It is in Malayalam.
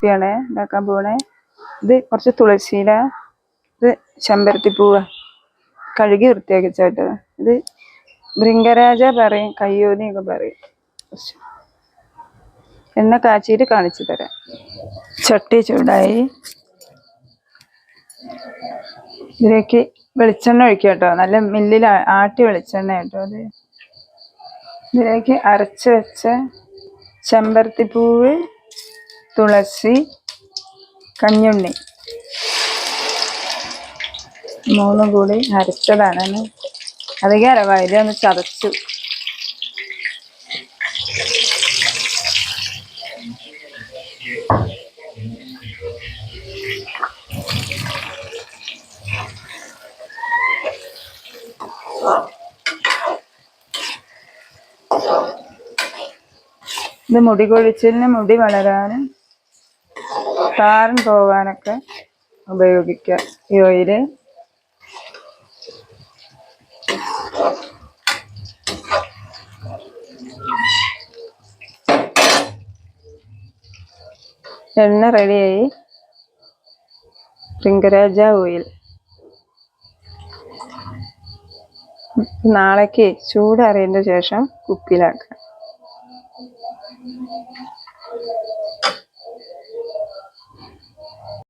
കുപ്പിയാണ് ഉണ്ടാക്കാൻ പോണേ. ഇത് കുറച്ച് തുളസിയില, ഇത് ചെമ്പരത്തിപ്പൂവ് കഴുകി വൃത്തിയാക്കി വെച്ചേട്ടത്. ഇത് ഭൃംഗരാജ പറയും, കയ്യോന്നിയൊക്കെ പറയും. എണ്ണ കാച്ചിയിട്ട് കാണിച്ചു തരാം. ചട്ടി ചൂടായി, ഇതിലേക്ക് വെളിച്ചെണ്ണ ഒഴിക്കുക കേട്ടോ. നല്ല മില്ലിൽ ആട്ടി വെളിച്ചെണ്ണ കേട്ടോ അത്. ഇതിലേക്ക് അരച്ച് വെച്ച ചെമ്പരത്തിപ്പൂവ്, തുളസി, കഞ്ഞുണ്ണി മൂന്നും കൂടി അരച്ചതാണ്. അധികം അരവായി, ഇതൊന്ന് ചതച്ചു. ഇത് മുടി കൊഴിച്ചിലിന്, മുടി വളരാനും താരൻ പോകാനൊക്കെ ഉപയോഗിക്കാം ഈ ഓയില്. എണ്ണ റെഡിയായി. ഭൃംഗരാജ ഓയിൽ നാളേക്ക് ചൂടറിയതിൻ്റെ ശേഷം കുപ്പിയിലാക്കാം.